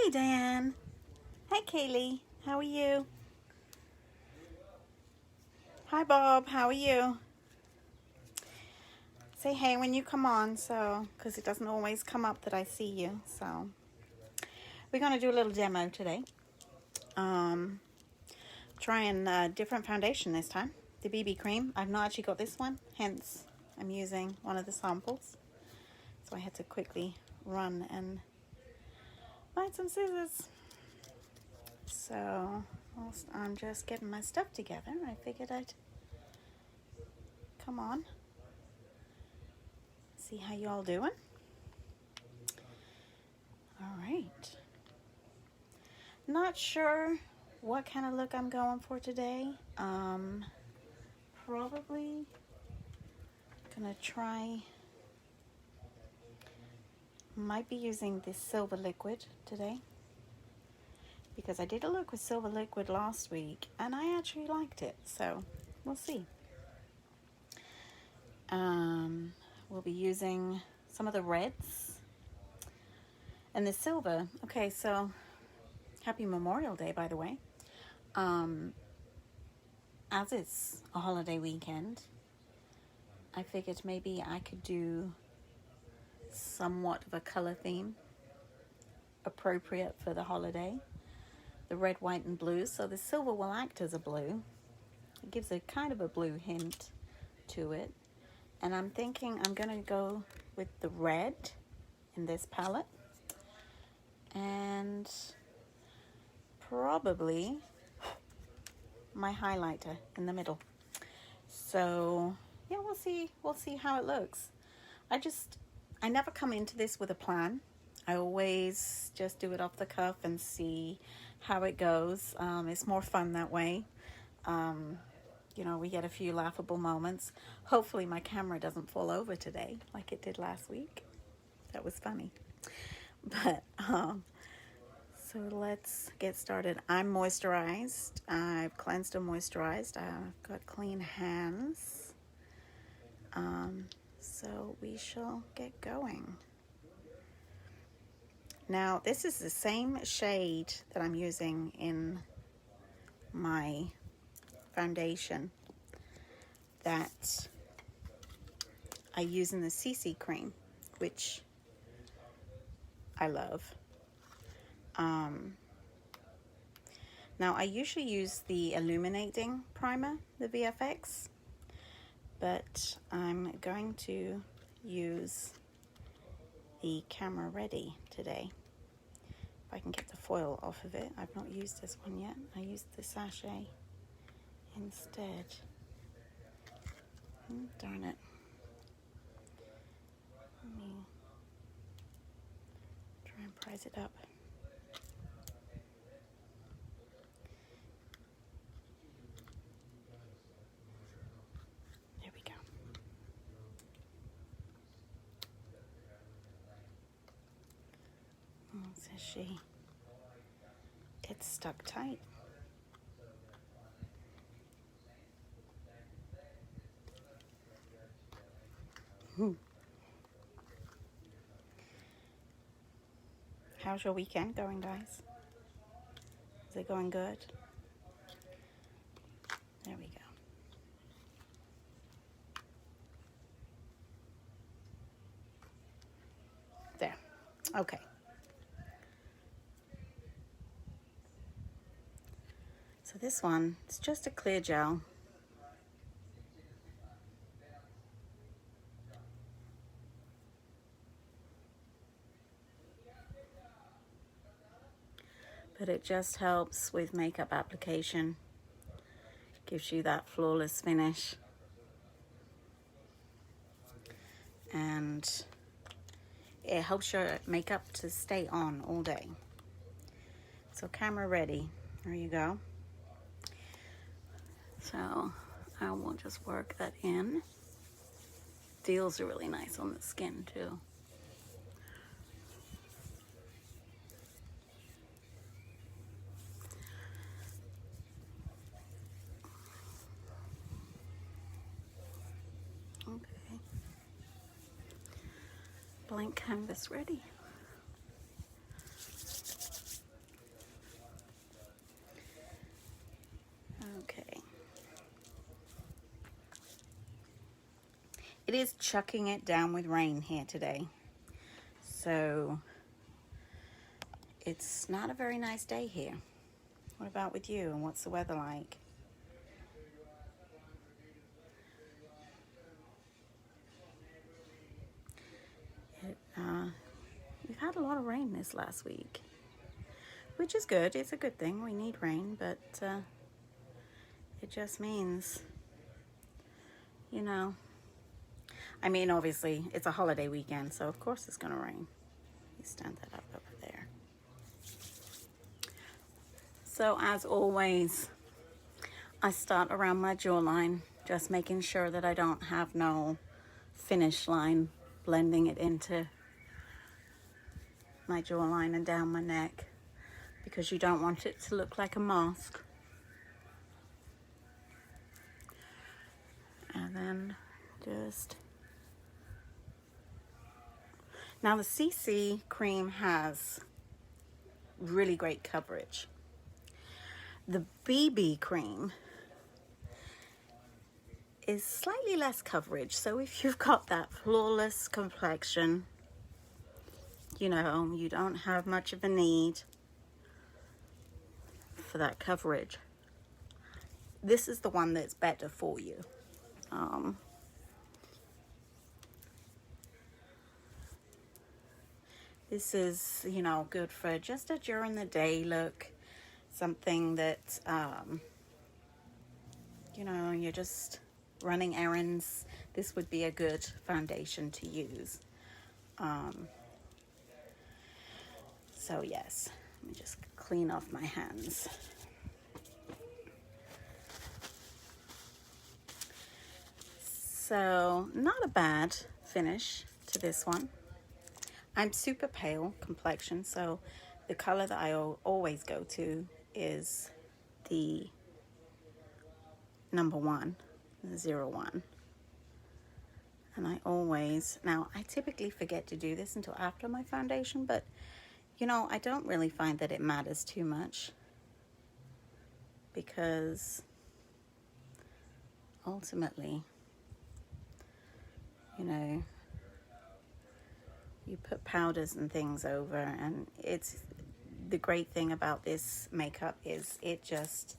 Hey, Diane. Hi, Kaylee. How are you? Hi, Bob. How are you? Say hey when you come on, because it doesn't always come up that I see you. So we're going to do a little demo today. Trying a different foundation this time. The BB cream. I've not actually got this one, hence I'm using one of the samples. So I had to quickly run and find some scissors. So whilst I'm just getting my stuff together, I figured I'd come on, see how you all doing. All right. Not sure what kind of look I'm going for today. Probably gonna try, might be using this silver liquid today, because I did a look with silver liquid last week and I actually liked it, so we'll see. We'll be using some of the reds and the silver. Okay, so happy Memorial Day, by the way. As it's a holiday weekend, I figured maybe I could do somewhat of a color theme appropriate for the holiday. The red, white, and blue. So the silver will act as a blue. It gives a kind of a blue hint to it. And I'm thinking I'm going to go with the red in this palette. And probably my highlighter in the middle. So yeah, we'll see how it looks. I never come into this with a plan. I always just do it off the cuff and see how it goes. It's more fun that way. You know, we get a few laughable moments. Hopefully my camera doesn't fall over today like it did last week. That was funny. But so let's get started. I'm moisturized. I've cleansed and moisturized. I've got clean hands. So we shall get going. Now, this is the same shade that I'm using in my foundation that I use in the CC cream, which I love. Now, I usually use the illuminating primer, the VFX, but I'm going to use the Camera Ready today. If I can get the foil off of it. I've not used this one yet. I used the sachet instead. Darn it. Let me try and prise it up. There we go. Says she. It's stuck tight. How's your weekend going, guys? Is it going good? There we go. There. Okay. So this one, it's just a clear gel. But it just helps with makeup application. Gives you that flawless finish. And it helps your makeup to stay on all day. So Camera Ready. There you go. So I will just work that in. Feels really nice on the skin too. Okay. Blank canvas ready. is chucking it down with rain here today. So it's not a very nice day here. What about with you, and what's the weather like? We've had a lot of rain this last week, which is good. It's a good thing. We need rain, but it just means, you know, I mean, obviously, it's a holiday weekend, so of course it's going to rain. You stand that up over there. So, as always, I start around my jawline, just making sure that I don't have no finish line, blending it into my jawline and down my neck, because you don't want it to look like a mask. And then just... Now the CC cream has really great coverage. The BB cream is slightly less coverage. So if you've got that flawless complexion, you know, you don't have much of a need for that coverage, this is the one that's better for you. This is, you know, good for just a during the day look, something that, you know, you're just running errands. This would be a good foundation to use. So yes, let me just clean off my hands. So not a bad finish to this one. I'm super pale complexion, so the color that I always go to is the number 1, the 01. And I always, now I typically forget to do this until after my foundation, but you know, I don't really find that it matters too much, because ultimately, you know, you put powders and things over, and it's the great thing about this makeup is it's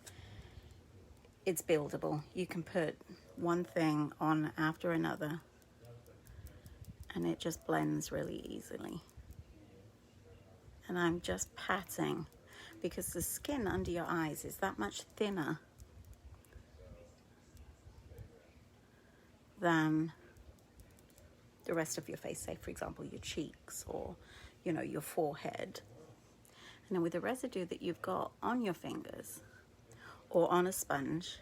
buildable. You can put one thing on after another and it just blends really easily. And I'm just patting, because the skin under your eyes is that much thinner than the rest of your face, say for example your cheeks or, you know, your forehead. And then with the residue that you've got on your fingers or on a sponge,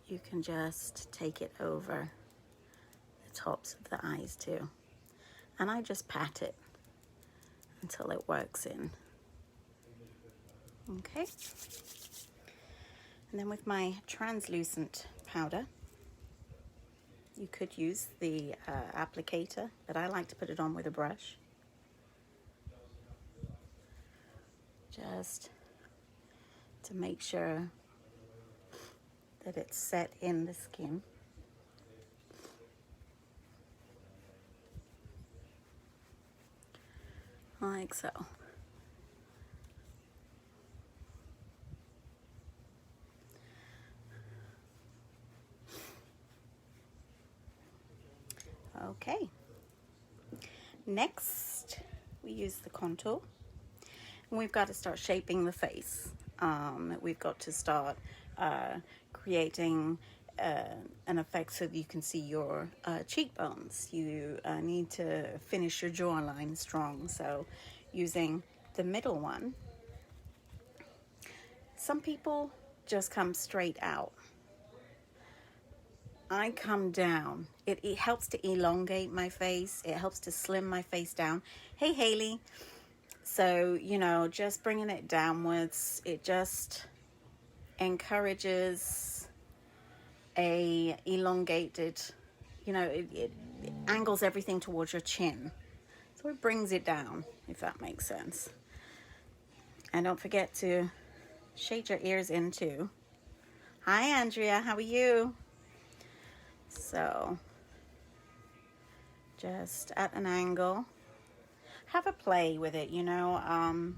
you can just take it over the tops of the eyes too. And I just pat it until it works in. Okay. And then with my translucent powder, you could use the applicator, but I like to put it on with a brush. Just to make sure that it's set in the skin. Like so. Okay. Next, we use the contour. And we've got to start shaping the face. We've got to start creating an effect so that you can see your cheekbones. You need to finish your jawline strong. So using the middle one. Some people just come straight out. I come down. It helps to elongate my face. It helps to slim my face down. Hey, Haley. So, you know, just bringing it downwards, it just encourages a elongated, you know, it angles everything towards your chin. So it brings it down, if that makes sense. And don't forget to shade your ears in too. Hi, Andrea. How are you? So just at an angle, have a play with it, you know.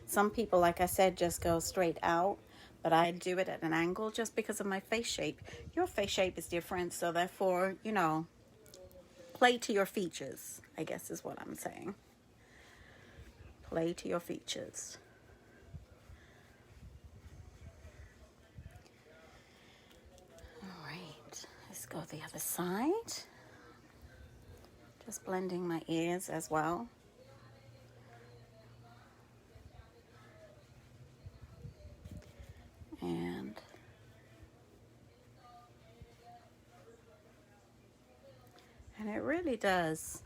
Some people, like I said, just go straight out, but I do it at an angle just because of my face shape. Your face shape is different, so therefore, you know, play to your features, I guess is what I'm saying. Play to your features. All right, let's go the other side. Just blending my ears as well. And it really does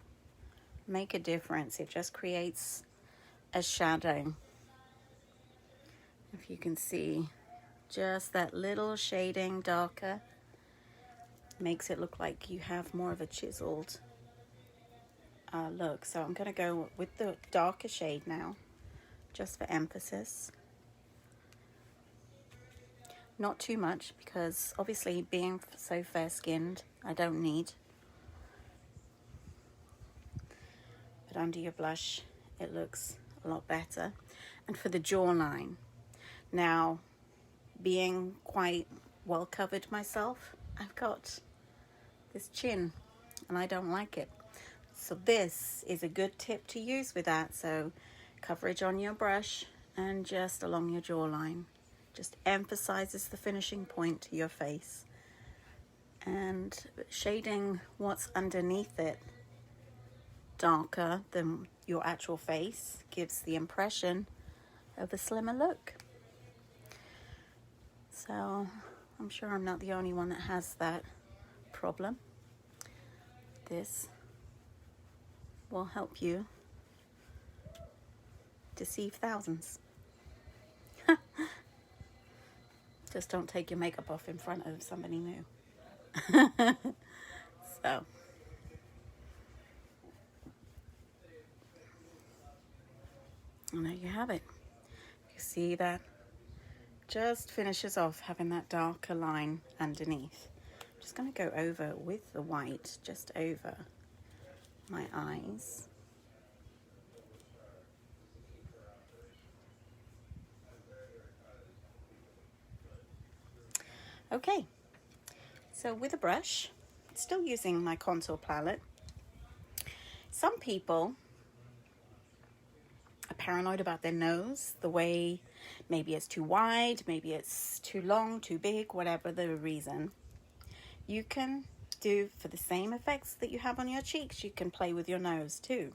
make a difference. It just creates a shadow. If you can see, just that little shading darker makes it look like you have more of a chiseled look. So I'm going to go with the darker shade now, just for emphasis. Not too much, because obviously being so fair-skinned, I don't need. But under your blush, it looks a lot better. And for the jawline, now, being quite well covered myself, I've got this chin, and I don't like it. So this is a good tip to use with that. So coverage on your brush and just along your jawline. Just emphasizes the finishing point to your face. And shading what's underneath it darker than your actual face gives the impression of a slimmer look. So I'm sure I'm not the only one that has that problem. This will help you deceive thousands. Just don't take your makeup off in front of somebody new. So and there you have it. You see that just finishes off having that darker line underneath. I'm just going to go over with the white, just over my eyes. Okay, so with a brush, still using my contour palette. Some people are paranoid about their nose, the way maybe it's too wide, maybe it's too long, too big, whatever the reason. You can do, for the same effects that you have on your cheeks, you can play with your nose too.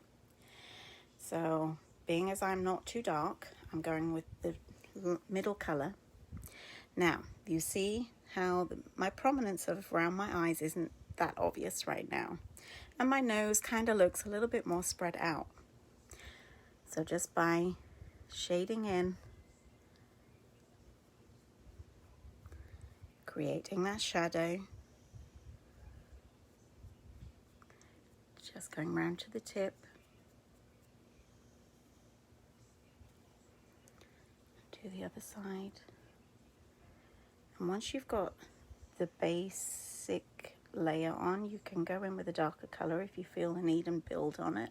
So being as I'm not too dark, I'm going with the middle color. Now, you see how my prominence of around my eyes isn't that obvious right now. And my nose kind of looks a little bit more spread out. So just by shading in, creating that shadow, just going around to the tip, to the other side. And once you've got the basic layer on, you can go in with a darker color if you feel the need and build on it.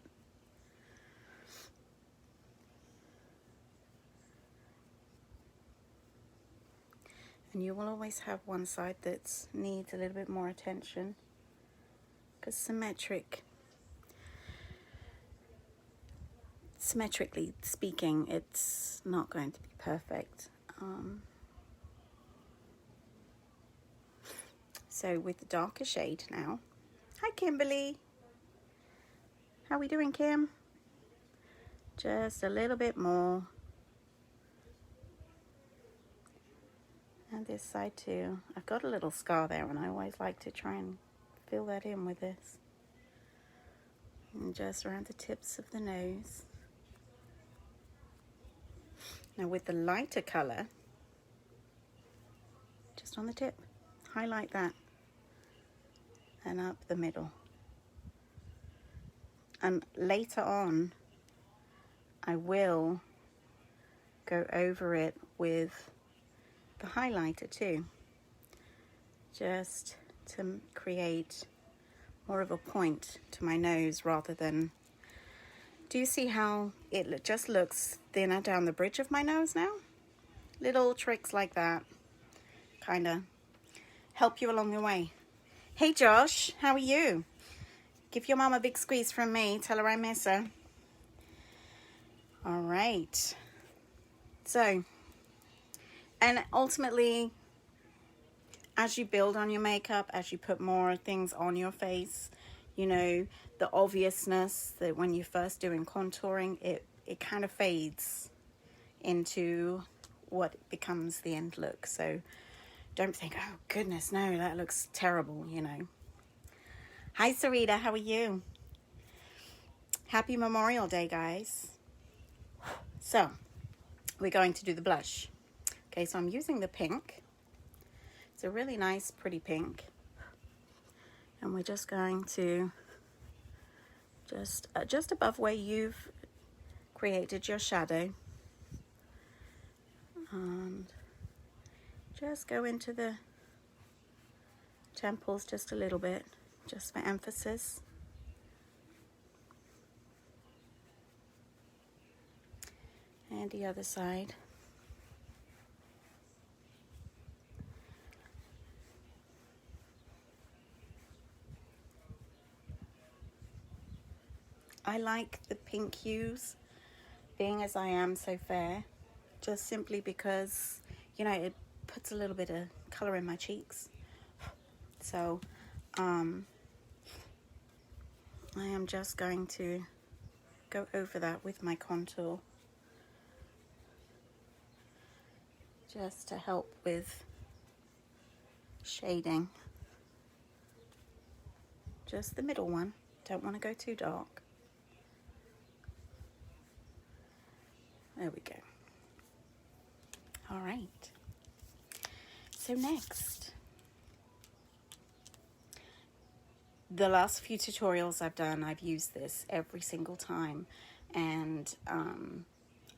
And you will always have one side that needs a little bit more attention, because symmetrically speaking, it's not going to be perfect. So with the darker shade now. Hi Kimberly. How we doing, Kim? Just a little bit more. And this side too. I've got a little scar there, and I always like to try and fill that in with this. And just around the tips of the nose. Now with the lighter color, just on the tip, highlight that. And up the middle. And later on, I will go over it with the highlighter too. Just to create more of a point to my nose rather than... Do you see how it just looks thinner down the bridge of my nose now? Little tricks like that kind of help you along the way. Hey Josh, how are you? Give your mom a big squeeze from me. Tell her I miss her. All right. So, and ultimately, as you build on your makeup, as you put more things on your face, you know, the obviousness that when you're first doing contouring, it kind of fades into what becomes the end look. So don't think, oh goodness, no, that looks terrible, you know. Hi Sarita, how are you? Happy Memorial Day, guys. So we're going to do the blush. Okay, so I'm using the pink. It's a really nice, pretty pink. And we're just going to just above where you've created your shadow. And just go into the temples just a little bit, just for emphasis. And the other side. I like the pink hues, being as I am so fair, just simply because, you know, it puts a little bit of color in my cheeks. So, I am just going to go over that with my contour, just to help with shading. Just the middle one, don't want to go too dark. There we go. All right. So next, the last few tutorials I've done, I've used this every single time, and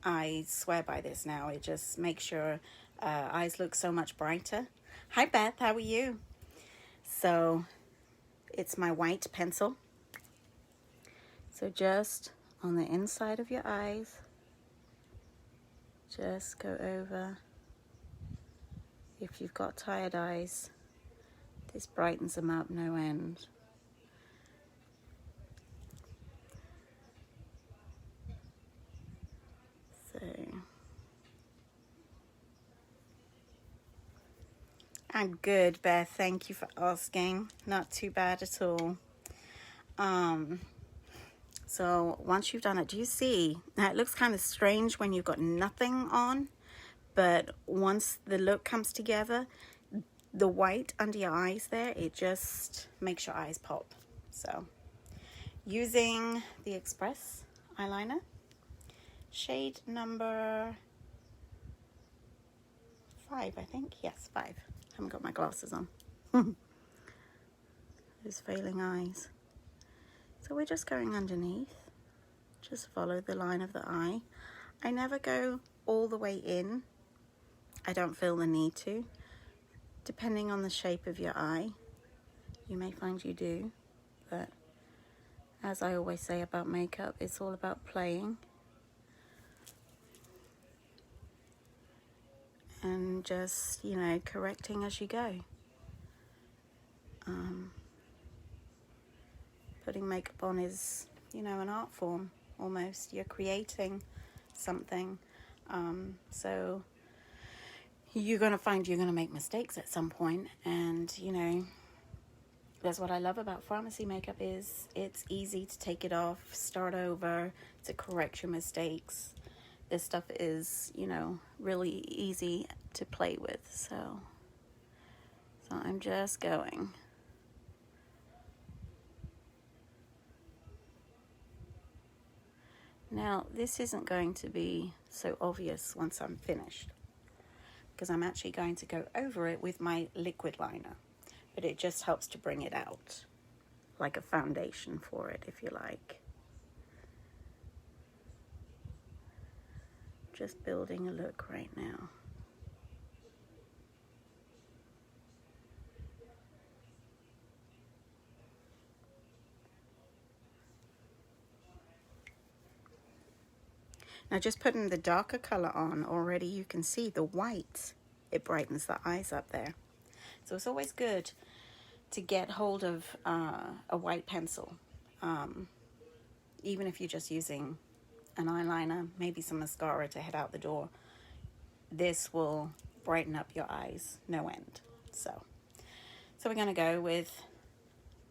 I swear by this now. It just makes your eyes look so much brighter. Hi Beth, how are you? So it's my white pencil. So just on the inside of your eyes, just go over. If you've got tired eyes, this brightens them up no end. So I'm good, Beth. Thank you for asking. Not too bad at all. So once you've done it, do you see? Now it looks kind of strange when you've got nothing on, but once the look comes together, the white under your eyes there, it just makes your eyes pop. So using the Express eyeliner, shade number 5, I think. Yes, 5. Haven't got my glasses on. Those failing eyes. So we're just going underneath. Just follow the line of the eye. I never go all the way in. I don't feel the need to. Depending on the shape of your eye, you may find you do. But as I always say about makeup, it's all about playing. And just, you know, correcting as you go. Putting makeup on is, you know, an art form almost. You're creating something. So you're going to find you're going to make mistakes at some point. And, you know, that's what I love about pharmacy makeup is it's easy to take it off, start over, to correct your mistakes. This stuff is, you know, really easy to play with. So I'm just going. Now, this isn't going to be so obvious once I'm finished, because I'm actually going to go over it with my liquid liner, but it just helps to bring it out, like a foundation for it, if you like. Just building a look right now. Now just putting the darker color on, already you can see the white. It brightens the eyes up there. So it's always good to get hold of a white pencil. Even if you're just using an eyeliner, maybe some mascara to head out the door. This will brighten up your eyes no end. So we're going to go with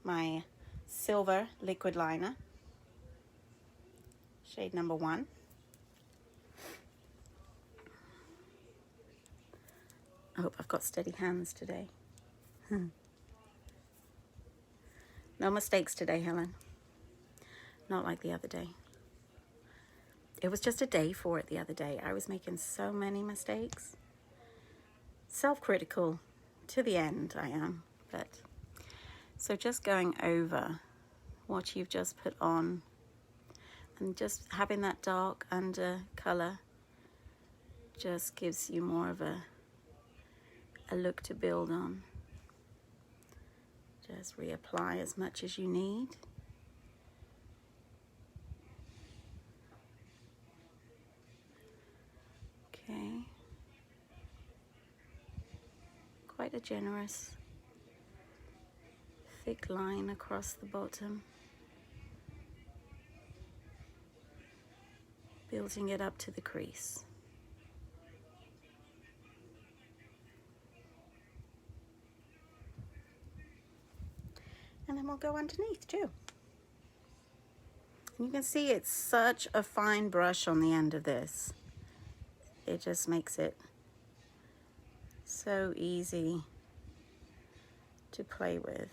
my silver liquid liner, shade number 1. I hope I've got steady hands today. No mistakes today, Helen. Not like the other day. It was just a day for it the other day. I was making so many mistakes. Self-critical to the end, I am. But so just going over what you've just put on and just having that dark under color just gives you more of a look to build on. Just reapply as much as you need. Okay. Quite a generous thick line across the bottom. Building it up to the crease. And then we'll go underneath too. And you can see it's such a fine brush on the end of this. It just makes it so easy to play with.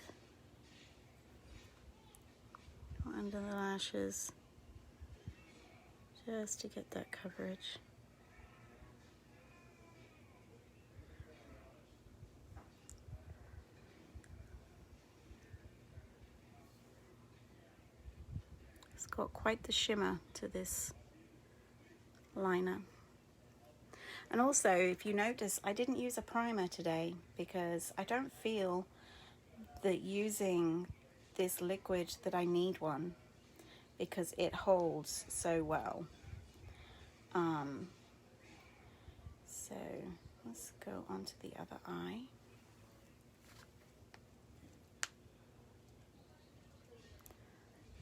Under the lashes, just to get that coverage. It's got quite the shimmer to this liner. And also, if you notice, I didn't use a primer today because I don't feel that using this liquid that I need one, because it holds so well. So let's go on to the other eye.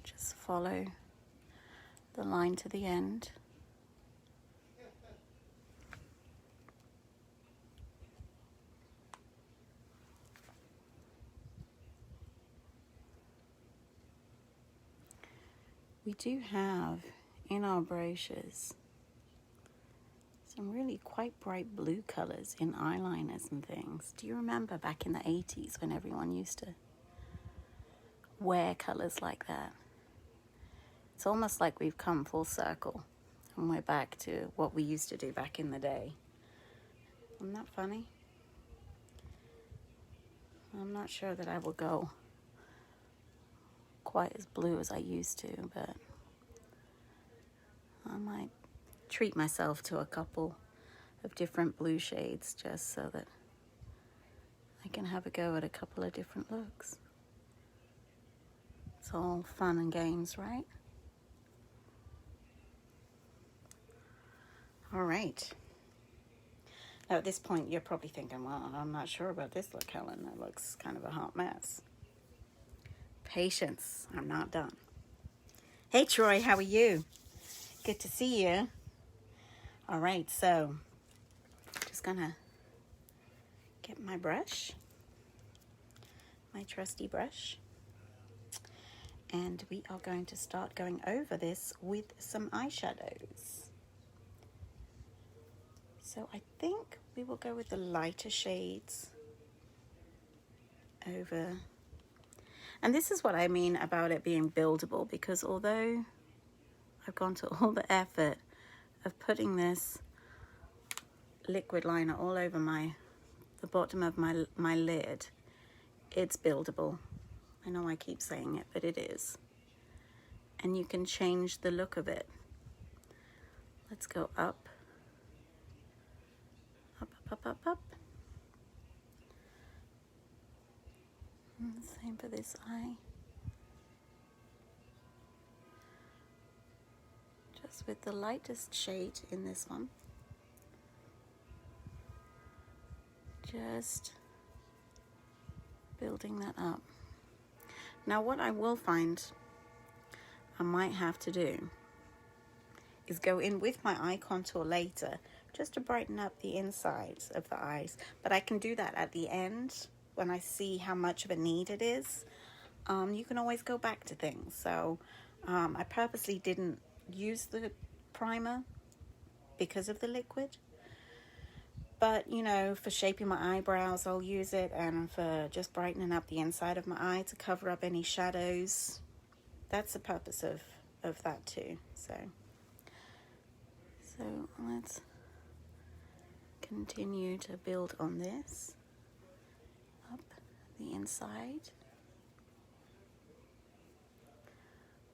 Just follow the line to the end. We do have in our brochures some really quite bright blue colors in eyeliners and things. Do you remember back in the 80s when everyone used to wear colors like that? It's almost like we've come full circle and we're back to what we used to do back in the day. Isn't that funny? I'm not sure that I will go quite as blue as I used to, but I might treat myself to a couple of different blue shades just so that I can have a go at a couple of different looks. It's all fun and games, right? All right. Now at this point you're probably thinking, well, I'm not sure about this look, Helen. That looks kind of a hot mess. Patience, I'm not done. Hey Troy, how are you? Good to see you. All right, so just gonna get my brush, my trusty brush, and we are going to start going over this with some eyeshadows. So I think we will go with the lighter shades over. And this is what I mean about it being buildable, because although I've gone to all the effort of putting this liquid liner all over the bottom of my lid, it's buildable. I know I keep saying it, but it is. And you can change the look of it. Let's go up, up, up, up, up, up. And same for this eye. just with the lightest shade in this one. Just building that up. Now what I will find I might have to do is go in with my eye contour later just to brighten up the insides of the eyes. But I can do that at the end when I see how much of a need it is. You can always go back to things. So I purposely didn't use the primer because of the liquid. But, you know, for shaping my eyebrows, I'll use it. And for just brightening up the inside of my eye to cover up any shadows. That's the purpose of that too. So let's continue to build on this. Up the inside.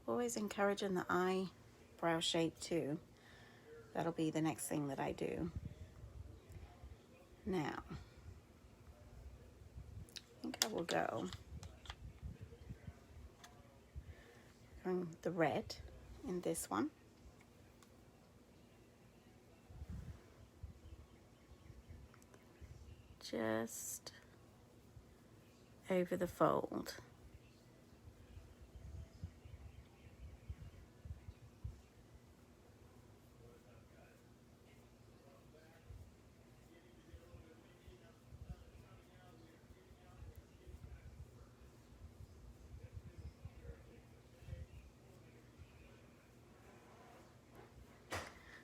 Always encouraging the eyebrow shape too. That'll be the next thing that I do. Now, I think I will go on the red in this one. Just over the fold.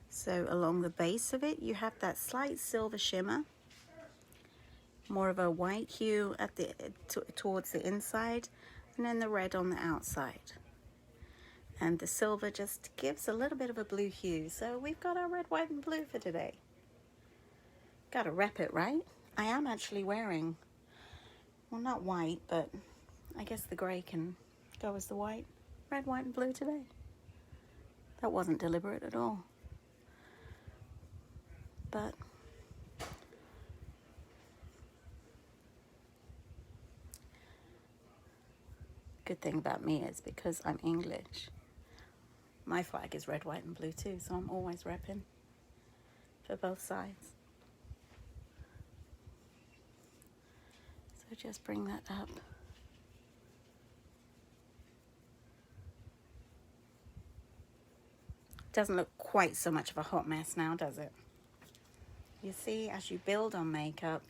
So along the base of it, you have that slight silver shimmer, more of a white hue at the towards the inside, and then the red on the outside. And the silver just gives a little bit of a blue hue. So we've got our red, white, and blue for today. Gotta rep it, right? I am actually wearing, well, not white, but I guess the gray can go as the white. Red, white, and blue today. That wasn't deliberate at all. But good thing about me is because I'm English, my flag is red, white, and blue too, so I'm always repping for both sides. So just bring that up. Doesn't look quite so much of a hot mess now, does it? You see, as you build on makeup,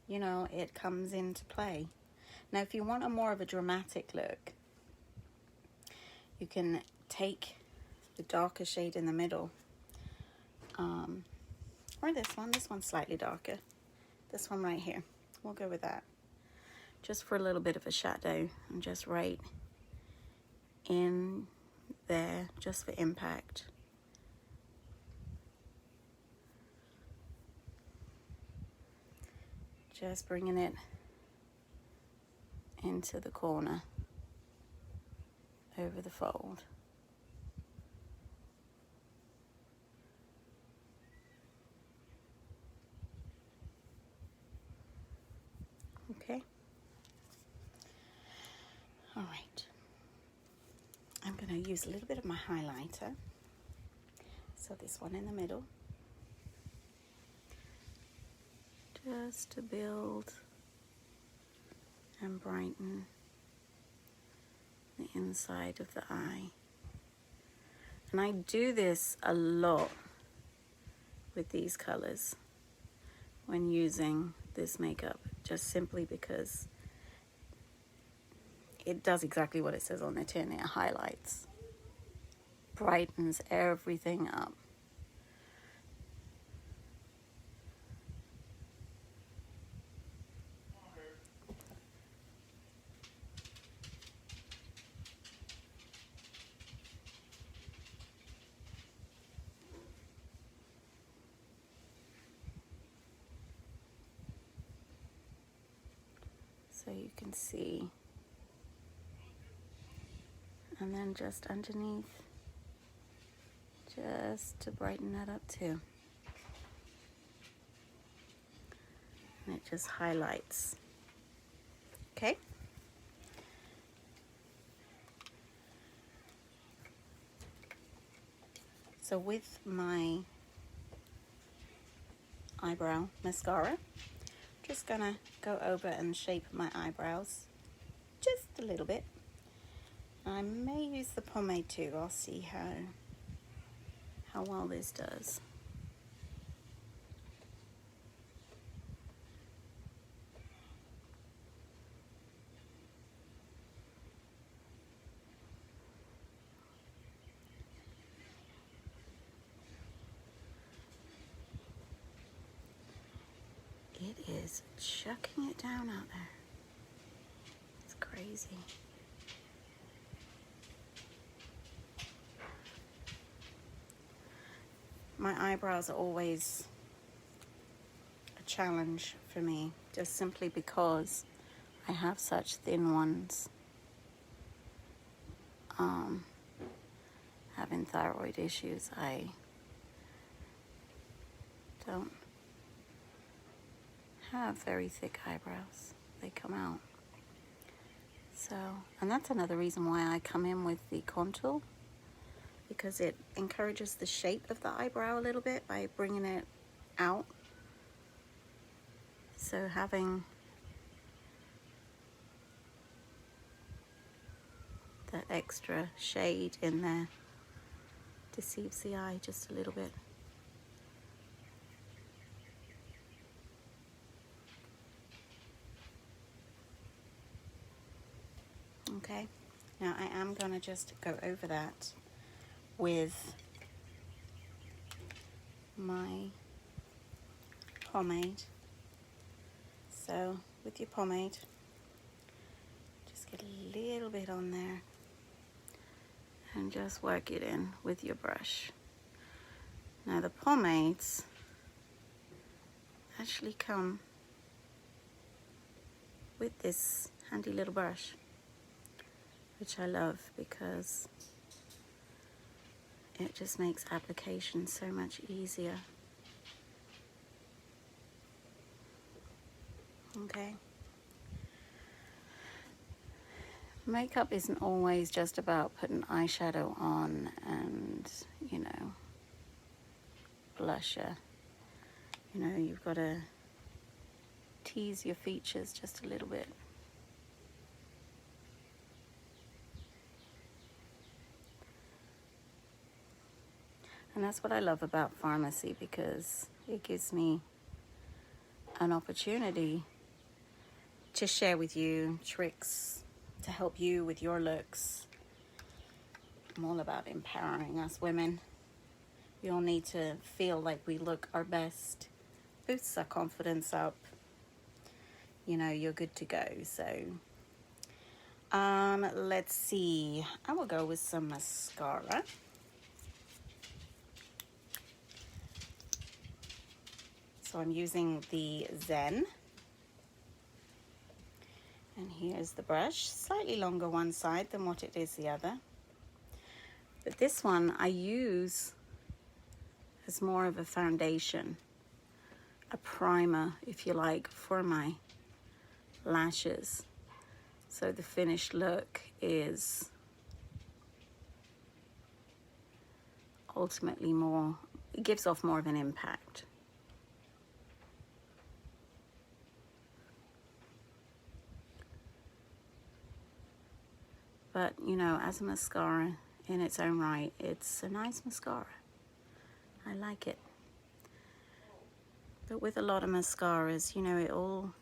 you know, it comes into play. Now, if you want a more of a dramatic look, you can take the darker shade in the middle. Or this one. This one's slightly darker. This one right here. We'll go with that. Just for a little bit of a shadow. And just right in there, just for impact. Just bringing it into the corner, over the fold. Okay. All right. I'm going to use a little bit of my highlighter. So this one in the middle. Just to build and brighten the inside of the eye. And I do this a lot with these colors when using this makeup, just simply because it does exactly what it says on the tin. It highlights, brightens everything up. So you can see, and then just underneath, just to brighten that up too. And it just highlights. Okay. So with my eyebrow mascara, just gonna go over and shape my eyebrows just a little bit. I may use the pomade too. I'll see how well this does. It is chucking it down out there. It's crazy. My eyebrows are always a challenge for me, just simply because I have such thin ones. Having thyroid issues, I don't have very thick eyebrows. They come out. So, and that's another reason why I come in with the contour, because it encourages the shape of the eyebrow a little bit by bringing it out. So having that extra shade in there deceives the eye just a little bit. Okay, now I am going to just go over that with my pomade. So with your pomade, just get a little bit on there and just work it in with your brush. Now the pomades actually come with this handy little brush, which I love because it just makes application so much easier. Okay. Makeup isn't always just about putting eyeshadow on and, you know, blusher. You know, you've got to tease your features just a little bit. And that's what I love about pharmacy, because it gives me an opportunity to share with you tricks to help you with your looks. I'm all about empowering us women. We all need to feel like we look our best. Boosts our confidence up. You know, you're good to go. So, let's see. I will go with some mascara. So I'm using the Zen. And here's the brush, slightly longer one side than what it is the other. But this one I use as more of a foundation, a primer, if you like, for my lashes. So the finished look is ultimately more, it gives off more of an impact. But, you know, as a mascara in its own right, it's a nice mascara. I like it. But with a lot of mascaras, you know, it all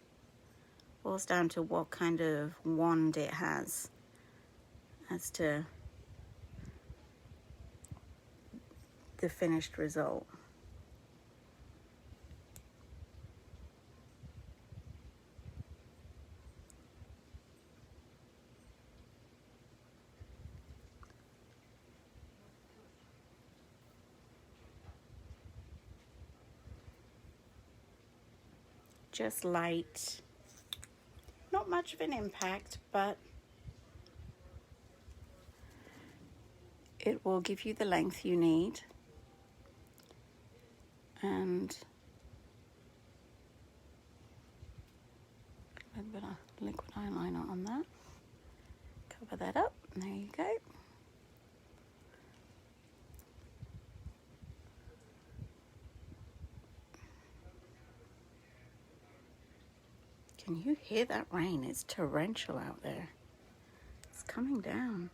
boils down to what kind of wand it has as to the finished result. Just light, not much of an impact, but it will give you the length you need. And a little bit of liquid eyeliner on that. Cover that up, there you go. Can you hear that rain? It's torrential out there. It's coming down.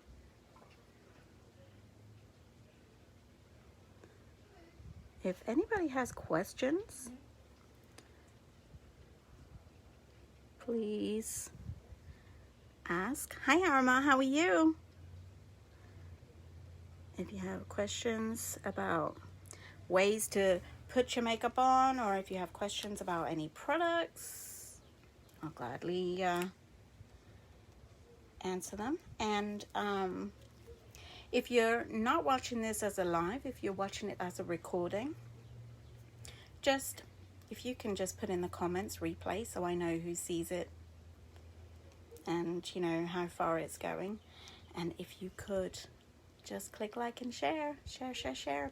If anybody has questions, please ask. Hi, Arma, how are you? If you have questions about ways to put your makeup on, or if you have questions about any products, I'll gladly answer them. And if you're not watching this as a live, if you're watching it as a recording, just if you can just put in the comments replay so I know who sees it and you know how far it's going. And if you could just click like and share,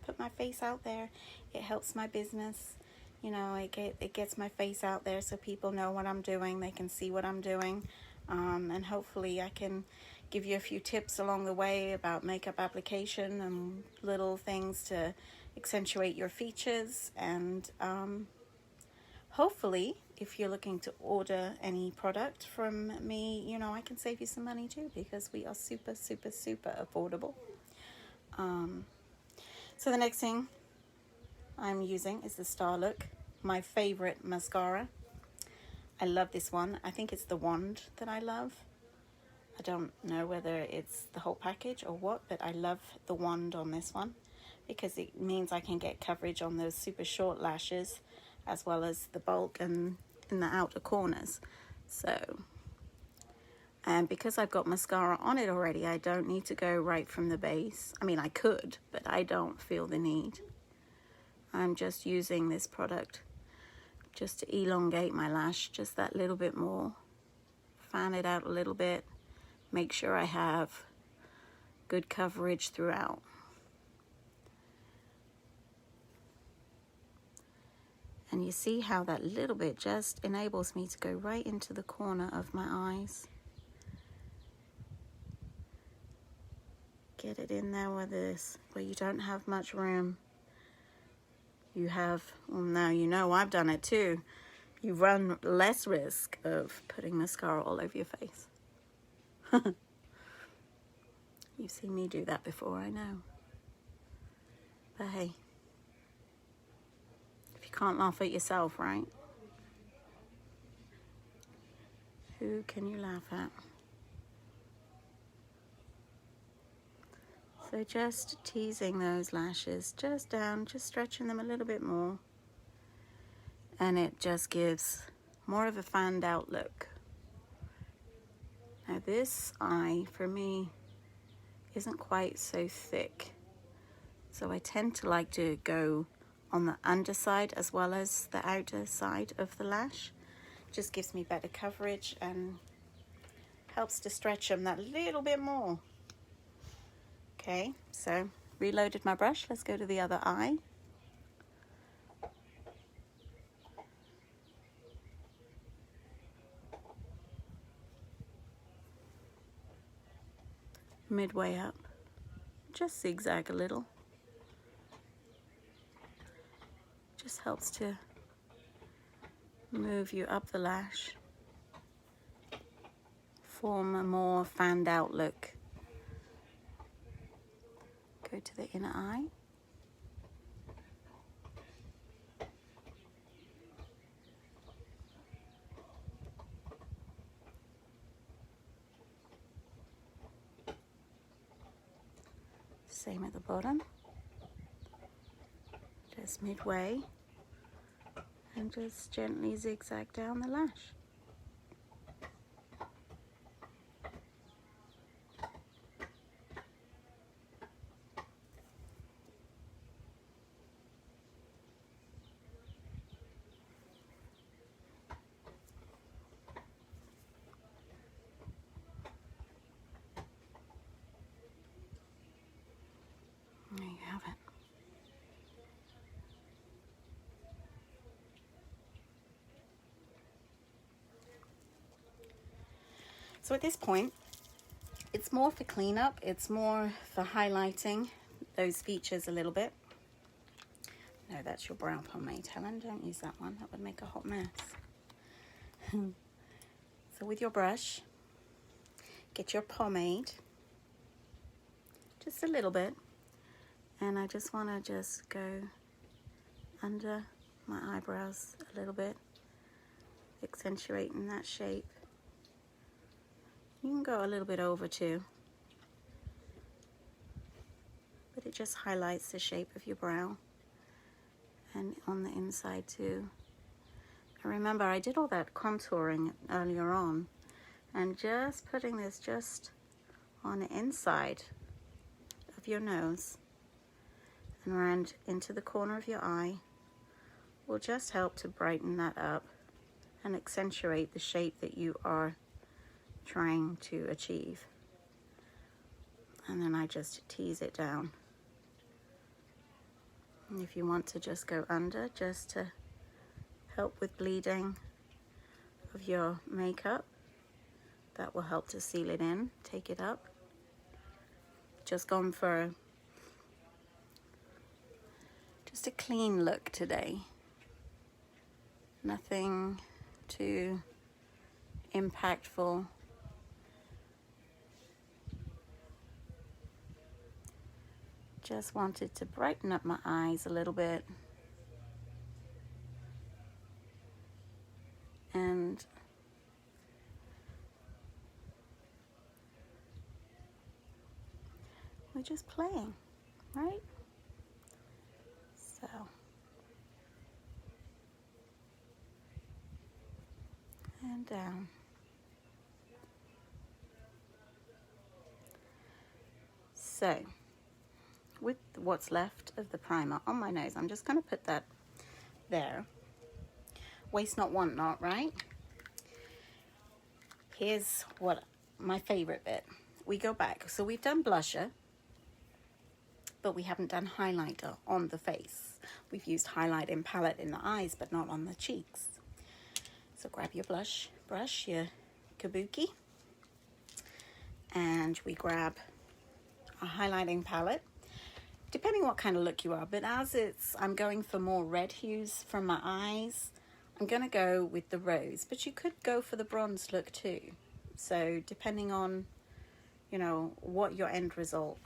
put my face out there. It helps my business. You know, it gets my face out there so people know what I'm doing. They can see what I'm doing. And hopefully I can give you a few tips along the way about makeup application and little things to accentuate your features. And hopefully, if you're looking to order any product from me, you know, I can save you some money too, because we are super affordable. So the next thing I'm using is the Star Look, my favorite mascara. I love this one. I think it's the wand that I love. I don't know whether it's the whole package or what, but I love the wand on this one because it means I can get coverage on those super short lashes as well as the bulk and in the outer corners. So, and because I've got mascara on it already, I don't need to go right from the base. I mean, I could, but I don't feel the need. I'm just using this product just to elongate my lash just that little bit more. Fan it out a little bit. Make sure I have good coverage throughout. And you see how that little bit just enables me to go right into the corner of my eyes. Get it in there where you don't have much room. You have, well, now you know I've done it too. You run less risk of putting mascara all over your face. You've seen me do that before, I know. But hey, if you can't laugh at yourself, right? Who can you laugh at? So just teasing those lashes, just down, just stretching them a little bit more. And it just gives more of a fanned out look. Now this eye, for me, isn't quite so thick. So I tend to like to go on the underside as well as the outer side of the lash. Just gives me better coverage and helps to stretch them that little bit more. Okay, so reloaded my brush. Let's go to the other eye. Midway up, just zigzag a little. Just helps to move you up the lash, form a more fanned out look. Go to the inner eye. Same at the bottom. Just midway. And just gently zigzag down the lash. There you have it. So at this point, it's more for cleanup, it's more for highlighting those features a little bit. No, that's your brow pomade, Helen. Don't use that one. That would make a hot mess. So with your brush, get your pomade, just a little bit, and I just want to just go under my eyebrows a little bit, accentuating that shape. You can go a little bit over too, but it just highlights the shape of your brow, and on the inside too. And remember, I did all that contouring earlier on, and just putting this just on the inside of your nose and around into the corner of your eye will just help to brighten that up and accentuate the shape that you are trying to achieve. And then I just tease it down. And if you want to just go under, just to help with bleeding of your makeup, that will help to seal it in, take it up. Just gone for just a clean look today. Nothing too impactful. Just wanted to brighten up my eyes a little bit. And we're just playing, right? So, and down. So, with what's left of the primer on my nose, I'm just going to put that there. Waste not, want not, right? Here's what my favorite bit. We go back. So we've done blusher, but we haven't done highlighter on the face. We've used highlighting palette in the eyes, but not on the cheeks. So grab your brush, your kabuki, and we grab a highlighting palette, depending what kind of look you are. But as I'm going for more red hues from my eyes, I'm going to go with the rose, but you could go for the bronze look too. So depending on, you know, what your end result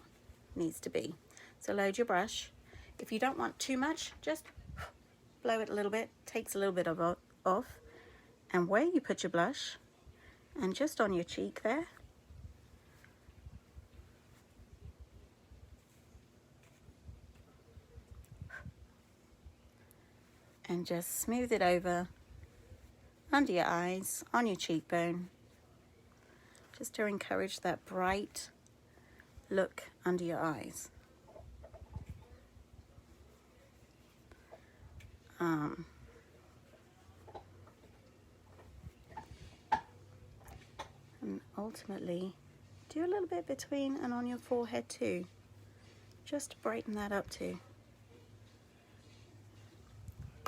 needs to be. So load your brush. If you don't want too much, just blow it a little bit, takes a little bit of it off. And where you put your blush, and just on your cheek there, and just smooth it over under your eyes, on your cheekbone, just to encourage that bright look under your eyes. And ultimately, do a little bit between and on your forehead too, just to brighten that up too.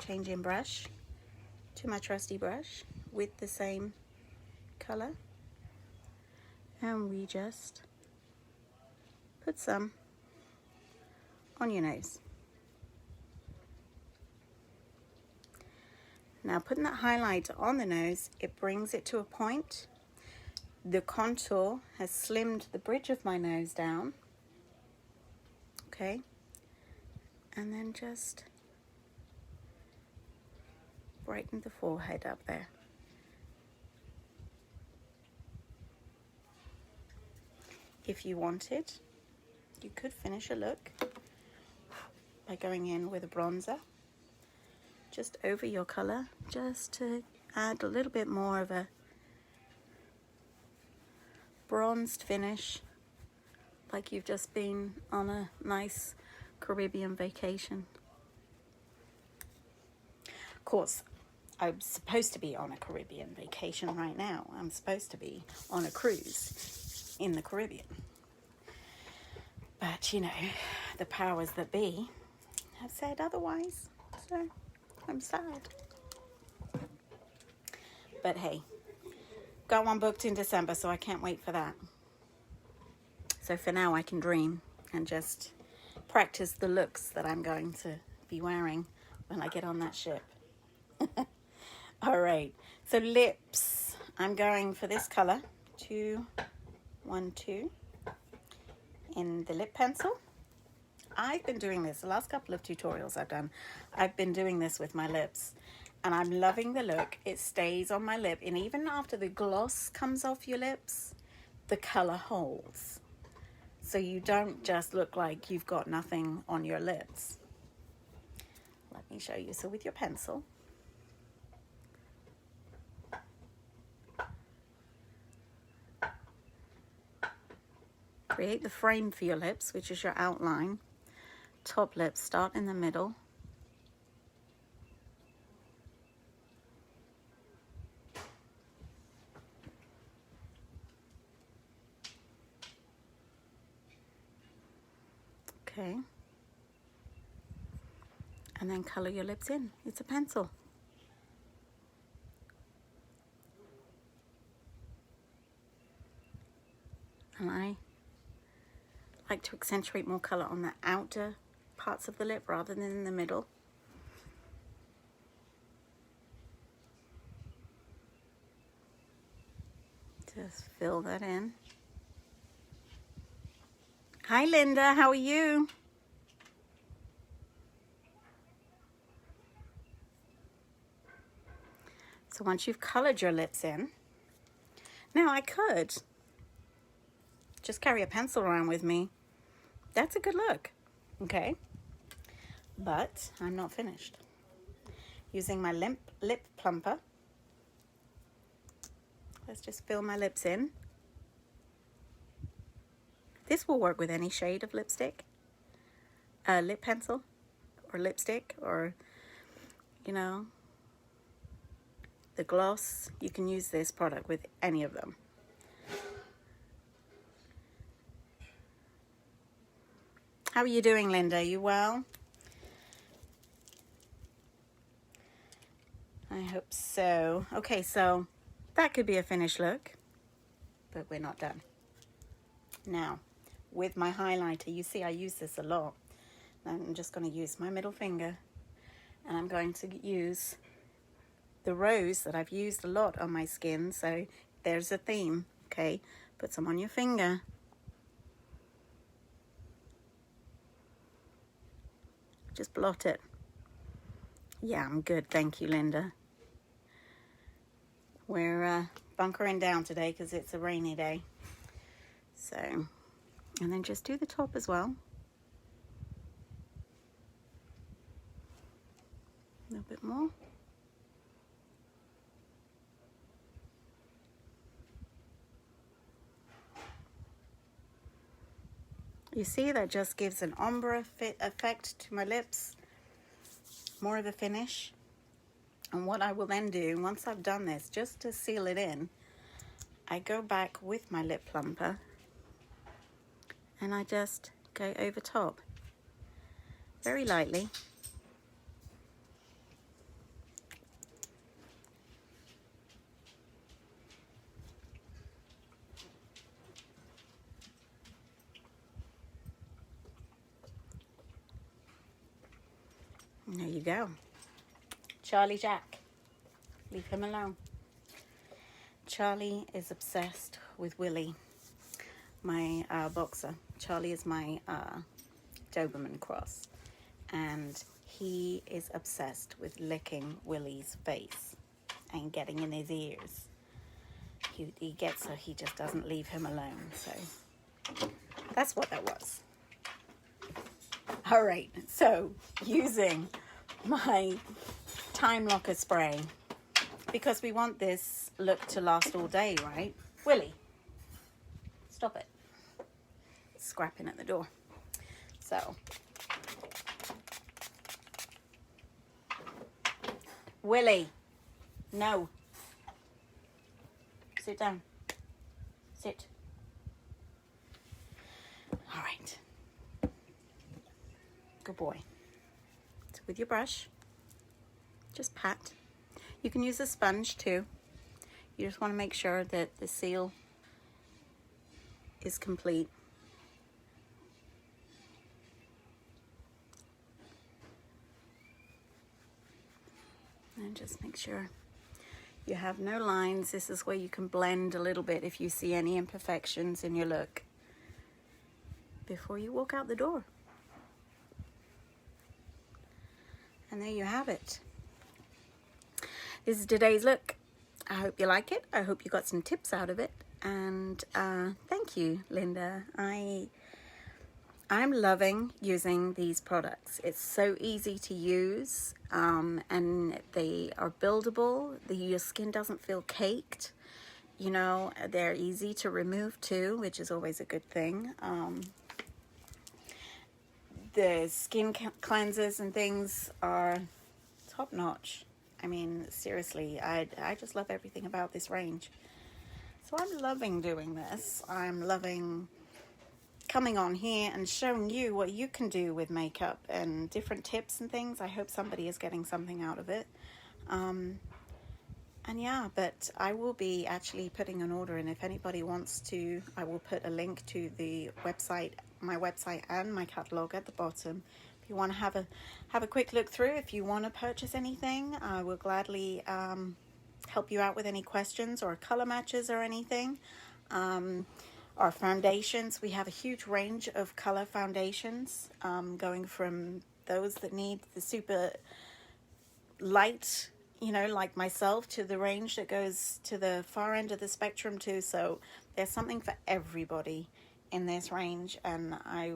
Changing brush to my trusty brush with the same color, and we just put some on your nose. Now putting that highlighter on the nose, it brings it to a point. The contour has slimmed the bridge of my nose down, okay, and then just brighten the forehead up there. If you wanted, you could finish a look by going in with a bronzer just over your color, just to add a little bit more of a bronzed finish, like you've just been on a nice Caribbean vacation. Of course, I'm supposed to be on a Caribbean vacation right now. I'm supposed to be on a cruise in the Caribbean. But, you know, the powers that be have said otherwise, so I'm sad. But hey, got one booked in December, so I can't wait for that. So for now, I can dream and just practice the looks that I'm going to be wearing when I get on that ship. All right, so lips. I'm going for this color, 212, in the lip pencil. I've been doing this, the last couple of tutorials I've been doing this with my lips. And I'm loving the look. It stays on my lip. And even after the gloss comes off your lips, the color holds. So you don't just look like you've got nothing on your lips. Let me show you. So with your pencil, create the frame for your lips, which is your outline. Top lip, start in the middle. Okay. And then color your lips in. It's a pencil. And I like to accentuate more color on the outer parts of the lip rather than in the middle. Just fill that in. Hi Linda, how are you? So once you've colored your lips in, now I could just carry a pencil around with me. That's a good look, okay? But I'm not finished. Using my lip plumper, let's just fill my lips in. This will work with any shade of lipstick, lip pencil, or lipstick, or, you know, the gloss. You can use this product with any of them. How are you doing, Linda? You well? I hope so. Okay, so that could be a finished look, but we're not done. Now, with my highlighter, you see I use this a lot. I'm just going to use my middle finger, and I'm going to use the rose that I've used a lot on my skin. So there's a theme, okay? Put some on your finger. Just blot it. Yeah, I'm good. Thank you, Linda. We're bunkering down today because it's a rainy day. So, and then just do the top as well. A little bit more. You see, that just gives an ombre effect to my lips, more of a finish. And what I will then do, once I've done this, just to seal it in, I go back with my lip plumper and I just go over top, very lightly. And there you go. Charlie Jack. Leave him alone. Charlie is obsessed with Willie, my boxer. Charlie is my Doberman cross. And he is obsessed with licking Willie's face and getting in his ears. He gets her, he just doesn't leave him alone. So that's what that was. All right, so using my Time Locker spray, because we want this look to last all day, right? Willie, stop it. It's scrapping at the door. So, Willie, no. Sit down. Sit. All right. Good boy. So with your brush, just pat. You can use a sponge too. You just want to make sure that the seal is complete. And just make sure You have no lines. This is where you can blend a little bit if you see any imperfections in your look before you walk out the door. And there you have it. This is today's look. I hope you like it. I hope you got some tips out of it. And thank you, Linda. I'm loving using these products. It's so easy to use, and they are buildable. Your skin doesn't feel caked. You know, they're easy to remove too, which is always a good thing. The skin cleansers and things are top notch. I mean, seriously, I just love everything about this range. So I'm loving doing this. I'm loving coming on here and showing you what you can do with makeup and different tips and things. I hope somebody is getting something out of it. And yeah, but I will be actually putting an order in. If anybody wants to, I will put a link to the website, my website and my catalog at the bottom. If you want to have a quick look through, if you want to purchase anything, I will gladly help you out with any questions or color matches or anything. Our foundations, we have a huge range of color foundations, going from those that need the super light, you know, like myself, to the range that goes to the far end of the spectrum too. So there's something for everybody in this range, and I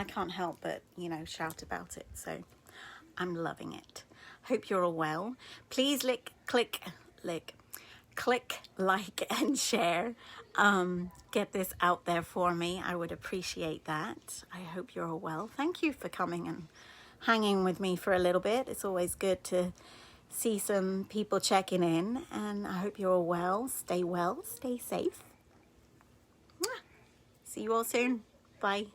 can't help but, you know, shout about it. So I'm loving it. Hope you're all well. Please click like and share. Get this out there for me. I would appreciate that. I hope you're all well. Thank you for coming and hanging with me for a little bit. It's always good to see some people checking in, and I hope you're all well. Stay safe. See you all soon. Bye.